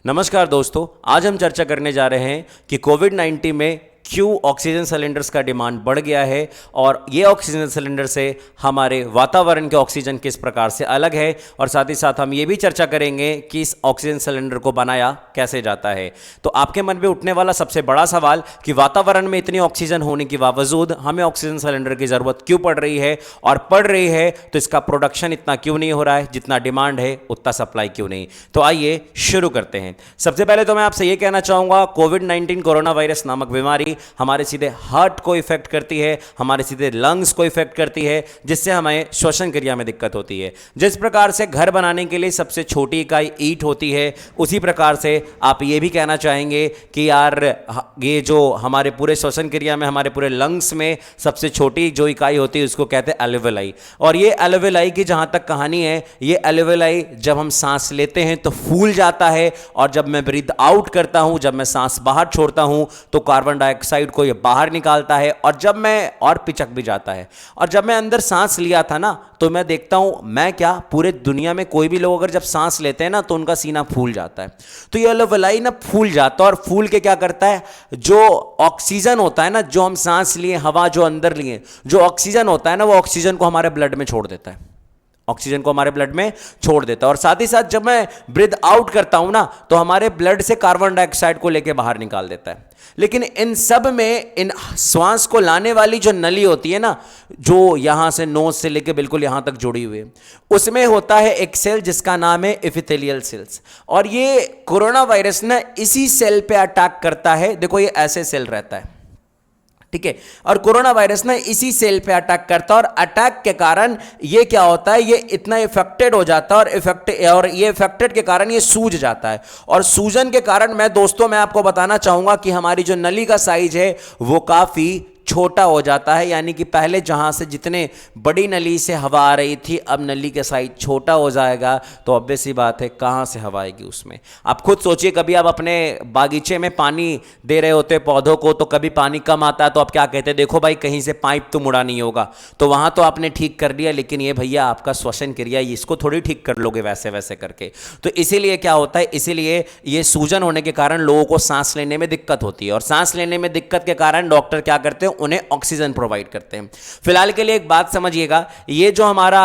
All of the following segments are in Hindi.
नमस्कार दोस्तों, आज हम चर्चा करने जा रहे हैं कि कोविड 19 में क्यों ऑक्सीजन सिलेंडर्स का डिमांड बढ़ गया है और ये ऑक्सीजन सिलेंडर से हमारे वातावरण के ऑक्सीजन किस प्रकार से अलग है, और साथ ही साथ हम ये भी चर्चा करेंगे कि इस ऑक्सीजन सिलेंडर को बनाया कैसे जाता है। तो आपके मन में उठने वाला सबसे बड़ा सवाल कि वातावरण में इतनी ऑक्सीजन होने के बावजूद हमें ऑक्सीजन सिलेंडर की ज़रूरत क्यों पड़ रही है, और पड़ रही है तो इसका प्रोडक्शन इतना क्यों नहीं हो रहा है, जितना डिमांड है उतना सप्लाई क्यों नहीं। तो आइए शुरू करते हैं। सबसे पहले तो मैं आपसे ये कहना चाहूँगा, कोविड 19 कोरोना वायरस नामक बीमारी हमारे सीधे हार्ट को इफेक्ट करती है, हमारे सीधे लंग्स को इफेक्ट करती है, जिससे हमें श्वसन क्रिया में दिक्कत होती है। जिस प्रकार से घर बनाने के लिए सबसे छोटी इकाई ईंट होती है, उसी प्रकार से आप ये भी कहना चाहेंगे कि यार ये जो हमारे पूरे श्वसन क्रिया में, हमारे पूरे लंग्स में सबसे छोटी जो इकाई होती है उसको कहते हैं एल्वेलाई। और ये एल्वेलाई की जहाँ तक कहानी है, ये एल्वेलाई जब हम सांस लेते हैं तो फूल जाता है, और जब मैं ब्रीथ आउट करता हूँ, जब मैं सांस बाहर छोड़ता हूँ तो कार्बन डाइऑक्साइड को ये बाहर निकालता है, और पिचक भी जाता है। और जब मैं अंदर सांस लिया था ना, तो मैं देखता हूं, मैं क्या पूरे दुनिया में कोई भी लोग अगर जब सांस लेते हैं ना तो उनका सीना फूल जाता है। तो ये एल्वेलाई ना फूल जाता है, और फूल के क्या करता है, जो ऑक्सीजन होता है ना, जो हम सांस लिए, हवा जो अंदर लिए, जो ऑक्सीजन होता है ना, वो ऑक्सीजन को हमारे ब्लड में छोड़ देता है, ऑक्सीजन को हमारे ब्लड में छोड़ देता है। और साथ ही साथ जब मैं ब्रीथ आउट करता हूं ना, तो हमारे ब्लड से कार्बन डाइऑक्साइड को लेकर बाहर निकाल देता है। लेकिन इन सब में इन श्वास को लाने वाली जो नली होती है ना, जो यहां से नोज से लेकर बिल्कुल यहां तक जुड़ी हुई है, उसमें होता है एक सेल जिसका नाम है एपिथेलियल सेल्स। और ये कोरोना वायरस ना इसी सेल पे अटैक करता है। देखो, ये ऐसे सेल रहता है, ठीक है, और कोरोना वायरस ना इसी सेल पे अटैक करता है, और अटैक के कारण ये क्या होता है, ये इतना इफेक्टेड हो जाता है, और ये इफेक्टेड के कारण ये सूज जाता है। और सूजन के कारण मैं आपको बताना चाहूंगा कि हमारी जो नली का साइज है वो काफी छोटा हो जाता है। यानी कि पहले जहां से जितने बड़ी नली से हवा आ रही थी, अब नली का साइज छोटा हो जाएगा, तो ऑब्वियस सी बात है कहां से हवा आएगी उसमें। आप खुद सोचिए, कभी आप अपने बागीचे में पानी दे रहे होते पौधों को, तो कभी पानी कम आता है तो आप क्या कहते हैं, देखो भाई कहीं से पाइप तो मुड़ा नहीं होगा, तो वहां तो आपने ठीक कर दिया, लेकिन ये भैया आपका श्वसन क्रिया, इसको थोड़ी ठीक कर लोगे वैसे वैसे करके। तो इसीलिए क्या होता है, इसीलिए ये सूजन होने के कारण लोगों को सांस लेने में दिक्कत होती है, और सांस लेने में दिक्कत के कारण डॉक्टर क्या करते हैं, उन्हें ऑक्सीजन प्रोवाइड करते हैं। फिलहाल के लिए एक बात समझिएगा, ये जो हमारा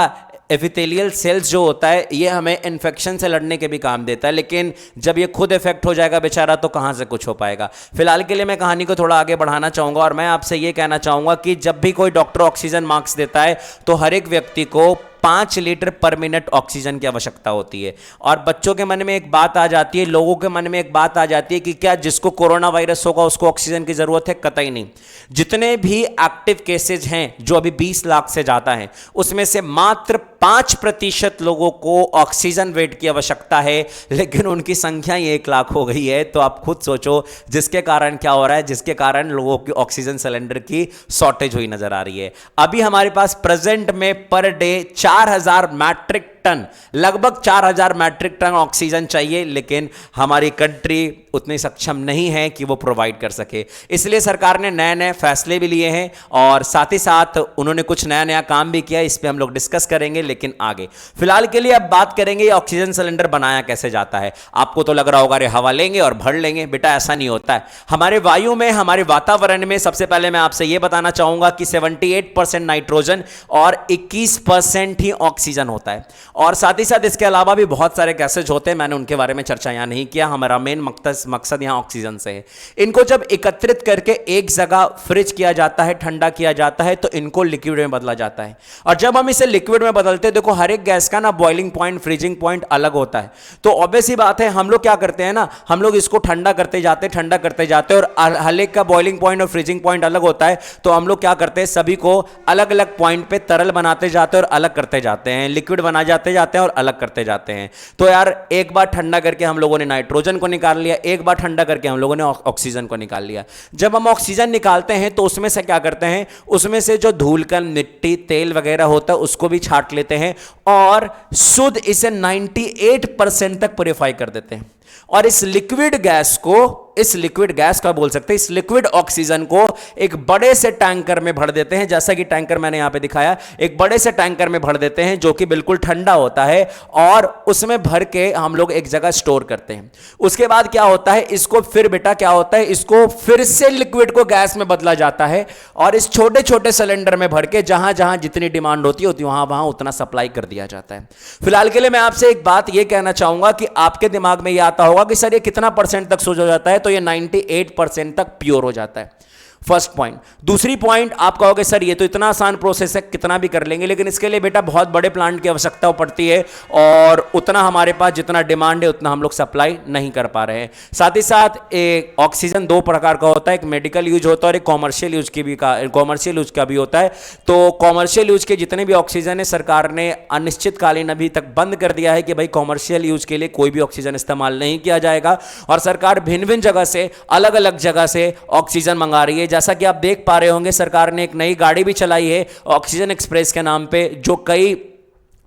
एपिथेलियल सेल्स जो होता है, ये हमें इन्फेक्शन से लड़ने के भी काम देता है, लेकिन जब ये खुद इफेक्ट हो जाएगा बेचारा, तो कहां से कुछ हो पाएगा। फिलहाल के लिए मैं कहानी को थोड़ा आगे बढ़ाना चाहूंगा, और मैं आपसे ये कहना चाहूंगा कि जब भी कोई डॉक्टर ऑक्सीजन मार्क्स देता है तो हर एक व्यक्ति को 5 लीटर पर मिनट ऑक्सीजन की आवश्यकता होती है। और बच्चों के मन में एक बात आ जाती है, लोगों के मन में एक बात आ जाती है कि क्या जिसको कोरोना वायरस होगा उसको ऑक्सीजन की जरूरत है? कतई नहीं। जितने भी एक्टिव केसेज हैं, जो अभी 20 लाख से ज्यादा हैं, उसमें से मात्र 5% लोगों को ऑक्सीजन बेड की आवश्यकता है, लेकिन उनकी संख्या ही 1 लाख हो गई है। तो आप खुद सोचो, जिसके कारण क्या हो रहा है, जिसके कारण लोगों की ऑक्सीजन सिलेंडर की शॉर्टेज हुई नजर आ रही है। अभी हमारे पास प्रेजेंट में पर डे 4000 मैट्रिक टन, लगभग 4000 मैट्रिक टन ऑक्सीजन चाहिए, लेकिन हमारी कंट्री उतनी सक्षम नहीं है कि वो प्रोवाइड कर सके। इसलिए सरकार ने नए नए फैसले भी लिए हैं, और साथ ही साथ उन्होंने कुछ नया नया काम भी किया। इस पे हम लोग डिस्कस करेंगे, लेकिन आगे फिलहाल के लिए अब बात करेंगे ऑक्सीजन सिलेंडर बनाया कैसे जाता है। आपको तो लग रहा होगा अरे हवा लेंगे और भर लेंगे, बेटा ऐसा नहीं होता है। हमारे वायु में, हमारे वातावरण में सबसे पहले मैं आपसे यह बताना चाहूंगा कि 78% नाइट्रोजन और 21% ही ऑक्सीजन होता है। और साथ ही साथ इसके अलावा भी बहुत सारे गैसेज होते हैं, मैंने उनके बारे में चर्चा यहां नहीं किया। हमारा मेन मकसद यहां ऑक्सीजन से है। इनको जब एकत्रित करके एक जगह फ्रिज किया जाता है, ठंडा किया जाता है, तो इनको लिक्विड में बदला जाता है। और जब हम इसे लिक्विड में बदलते हैं, देखो हर एक गैस का ना बॉइलिंग पॉइंट, फ्रीजिंग पॉइंट अलग होता है। तो ऑब्वियस ही बात है, हम लोग क्या करते हैं ना, हम लोग इसको ठंडा करते जाते, और हर एक का बॉइलिंग पॉइंट और फ्रीजिंग पॉइंट अलग होता है। तो हम लोग क्या करते हैं, सभी को अलग अलग पॉइंट पे तरल बनाते जाते और अलग करते जाते हैं, लिक्विड बना जाते हैं और अलग करते जाते हैं। तो यार एक बार ठंडा करके हम लोगों ने नाइट्रोजन को निकाल लिया, एक बार ठंडा करके हम लोगों ने ऑक्सीजन को निकाल लिया। जब हम ऑक्सीजन निकालते हैं तो उसमें से क्या करते हैं, उसमें से जो धूलकण, मिट्टी, तेल वगैरह होता है उसको भी छांट लेते हैं, और शुद्ध इसे 98% तक प्यूरिफाई कर देते हैं। और इस लिक्विड गैस को इस लिक्विड गैस का बोल सकते हैं, इस लिक्विड ऑक्सीजन को एक बड़े से टैंकर में भर देते हैं, जैसा कि टैंकर मैंने यहां पे दिखाया, एक बड़े से टैंकर में भर देते हैं जो कि बिल्कुल ठंडा होता है, और उसमें भर के हम लोग एक जगह स्टोर करते हैं। उसके बाद क्या होता है, इसको फिर बेटा क्या होता है, इसको फिर से लिक्विड को गैस में बदला जाता है, और इस छोटे छोटे सिलेंडर में भर के जहां जहां जितनी डिमांड होती है वहां वहां उतना सप्लाई कर दिया जाता है। फिलहाल के लिए मैं आपसे एक बात यह कहना चाहूंगा कि आपके दिमाग में यह आता होगा कि सर ये कितना परसेंट तक सोच हो जाता है, तो ये 98% तक प्योर हो जाता है। First point. दूसरी पॉइंट, आप कहोगे सर ये तो इतना आसान प्रोसेस है, कितना भी कर लेंगे, लेकिन इसके लिए बेटा बहुत बड़े प्लांट की आवश्यकता पड़ती है, और उतना हमारे पास जितना डिमांड है उतना हम लोग सप्लाई नहीं कर पा रहे हैं। साथ ही साथ एक ऑक्सीजन दो प्रकार का होता है, एक मेडिकल यूज होता है और एक कॉमर्शियल यूज का भी होता है। तो कॉमर्शियल यूज के जितने भी ऑक्सीजन है सरकार ने अनिश्चितकालीन अभी तक बंद कर दिया है कि भाई कॉमर्शियल यूज के लिए कोई भी ऑक्सीजन इस्तेमाल नहीं किया जाएगा, और सरकार भिन्न भिन्न जगह से अलग अलग जगह से ऑक्सीजन मंगा रही है। जैसा कि आप देख पा रहे होंगे, सरकार ने एक नई गाड़ी भी चलाई है ऑक्सीजन एक्सप्रेस के नाम पे, जो कई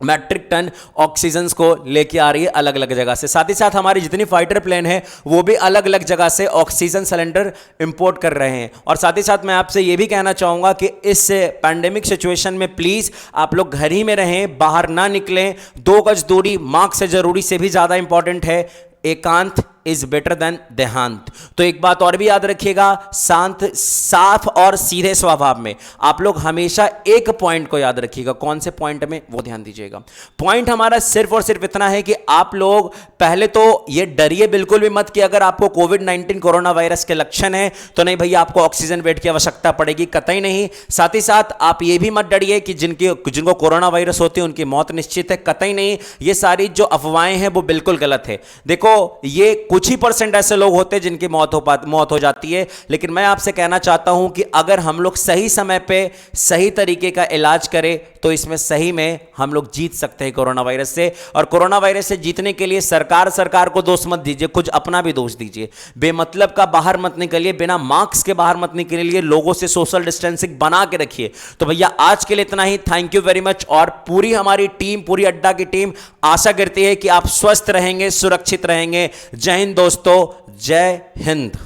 मैट्रिक टन ऑक्सीजन को लेके आ रही है अलग अलग जगह से। साथ ही साथ हमारी जितनी फाइटर प्लेन है वो भी अलग अलग जगह से ऑक्सीजन सिलेंडर इंपोर्ट कर रहे हैं। और साथ ही साथ मैं आपसे ये भी कहना चाहूंगा कि इस पैंडेमिक सिचुएशन में प्लीज आप लोग घर ही में रहें, बाहर ना निकलें, 2 गज दूरी मास्क से जरूरी से भी ज्यादा इंपॉर्टेंट है। एकांत इज बेटर देन देहांत। तो एक बात और भी याद रखिएगा, शांत, साफ और सीधे स्वभाव में आप लोग हमेशा एक पॉइंट को याद रखिएगा। कौन से पॉइंट में, वो ध्यान दीजिएगा। पॉइंट हमारा सिर्फ और सिर्फ इतना है कि आप लोग पहले तो ये डरिए बिल्कुल भी मत कि अगर आपको कोविड-19 कोरोना वायरस के लक्षण है तो नहीं भैया आपको ऑक्सीजन बेड की आवश्यकता पड़ेगी, कतई नहीं। साथ ही साथ आप ये भी मत डरिए कि जिनको कोरोना वायरस होती है उनकी मौत निश्चित है, कतई नहीं। ये सारी जो अफवाहें हैं वो बिल्कुल गलत है। देखो, ये कुछ ही % ऐसे लोग होते हैं जिनकी मौत हो जाती है, लेकिन मैं आपसे कहना चाहता हूं कि अगर हम लोग सही समय पे सही तरीके का इलाज करें तो इसमें सही में हम लोग जीत सकते हैं कोरोना वायरस से। और कोरोना वायरस से जीतने के लिए सरकार को दोष मत दीजिए, कुछ अपना भी दोष दीजिए। बेमतलब का बाहर मत निकलिए, बिना मास्क के बाहर मत निकलिए, लोगों से सोशल डिस्टेंसिंग बना के रखिए। तो भैया आज के लिए इतना ही। Thank you very much. और पूरी हमारी टीम, पूरी अड्डा की टीम आशा करती है कि आप स्वस्थ रहेंगे, सुरक्षित रहेंगे। जय हिंद दोस्तों, जय हिंद।